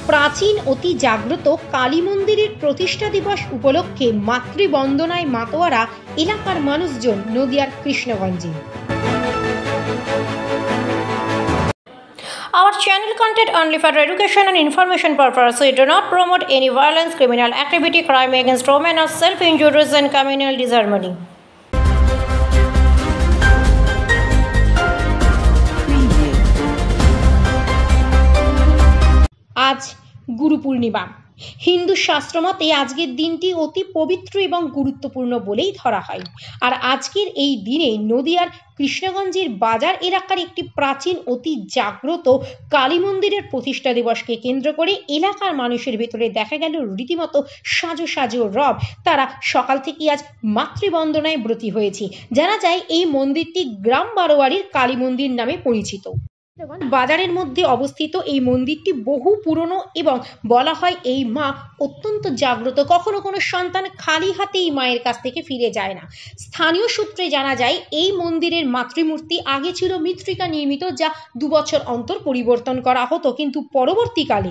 প্রাচীন অতি জাগ্রত কালী মন্দিরের প্রতিষ্ঠা দিবস উপলক্ষে মাতৃবন্দনায় মাতোয়ারা এলাকার মানুষজন নদিয়ার কৃষ্ণগঞ্জে। Our channel content only for education and information purpose. We do not promote any violence, criminal activity, crime against women, or self-injuries and communal disharmony. আজ গুরু পূর্ণিমা। হিন্দু শাস্ত্রমতে আজকের দিনটি অতি পবিত্র এবং গুরুত্বপূর্ণ বলেই ধরা হয়। আর আজকের এই দিনে নদিয়ার কৃষ্ণগঞ্জের বাজার এলাকার একটি প্রাচীন অতি জাগ্রত কালী মন্দিরের প্রতিষ্ঠা দিবসকে কেন্দ্র করে এলাকার মানুষের ভেতরে দেখা গেল রীতিমতো সাজো সাজো রব। তারা সকাল থেকে আজ মাতৃবন্দনায় ব্রতী হয়েছে। জানা যায় এই মন্দিরটি গ্রাম বারোয়ারির কালী মন্দির নামে পরিচিত। বাজারের মধ্যে অবস্থিত এই মন্দিরটি বহু পুরনো এবং বলা হয় এই মা অত্যন্ত জাগ্রত। কখনো কোনো সন্তান খালি হাতেই মায়ের কাছ থেকে ফিরে যায় না। স্থানীয় সূত্রে জানা যায় এই মন্দিরের মাতৃমূর্তি আগে ছিল মৃত্তিকা নির্মিত, যা 2 বছর অন্তর পরিবর্তন করা হতো, কিন্তু পরবর্তীকালে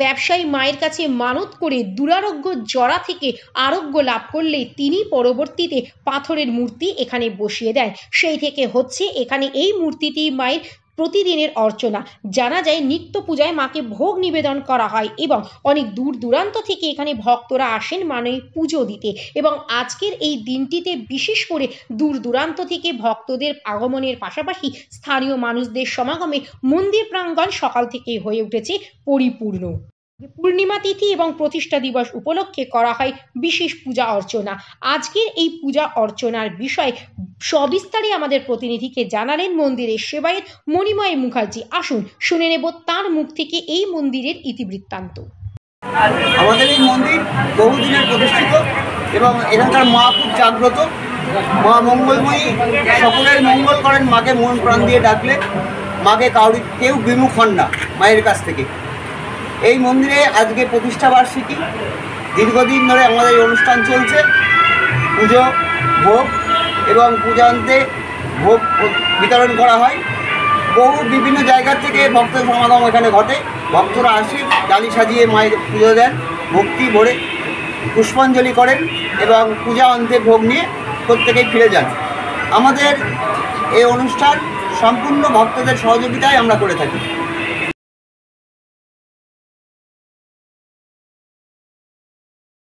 ব্যবসায়ী মায়ের কাছে মানত করে দুরারোগ্য জরা থেকে আরোগ্য লাভ করলে তিনি পরবর্তীতে পাথরের মূর্তি এখানে বসিয়ে দেন। সেই থেকে হচ্ছে এখানে এই মূর্তিটি মায়ের প্রতিদিনের অর্চনা। জানা যায় নিত্য পূজায় মাকে ভোগ নিবেদন করা হয় এবং অনেক দূর দূরান্ত থেকে এখানে ভক্তরা আসেন মানে পুজো দিতে। এবং আজকের এই দিনটিতে বিশেষ করে দূর দূরান্ত থেকে ভক্তদের আগমনের পাশাপাশি স্থানীয় মানুষদের সমাগমে মন্দির প্রাঙ্গণ সকাল থেকে হয়ে উঠেছে পরিপূর্ণ। পূর্ণিমা তিথি এবং প্রতিষ্ঠা দিবস উপলক্ষে করা হয় বিশেষ পূজা অর্চনা। আজকের এই পূজা অর্চনার বিষয়ে সবিস্তারে আমাদের প্রতিনিধিকে জানালেন মন্দিরের সেবায়েত মণিময় মুখার্জি। আসুন শুনে নেব তার মুখ থেকে এই মন্দিরের ইতিবৃত্তান্ত। আমাদের এই মন্দির বহুদিনের প্রতিষ্ঠিত এবং এখানকার মা খুব জাগ্রত। মা মঙ্গলময়ী, সকলের মঙ্গল করেন। মাকে মন প্রাণ দিয়ে ডাকলে মাকে কেউ বিমুখ হন না মায়ের কাছ থেকে। এই মন্দিরে আজকে প্রতিষ্ঠা বার্ষিকী। দীর্ঘদিন ধরে আমাদের এই অনুষ্ঠান চলছে। পুজো, ভোগ এবং পূজান্তে ভোগ বিতরণ করা হয়। বহু বিভিন্ন জায়গা থেকে ভক্তের সমাগম এখানে ঘটে। ভক্তরা আসে, ডালি সাজিয়ে মায়ের পুজো দেন, ভক্তি ভরে পুষ্পাঞ্জলি করেন এবং পূজা অন্তে ভোগ নিয়ে প্রত্যেকেই ফিরে যান। আমাদের এই অনুষ্ঠান সম্পূর্ণ ভক্তদের সহযোগিতায় আমরা করে থাকি।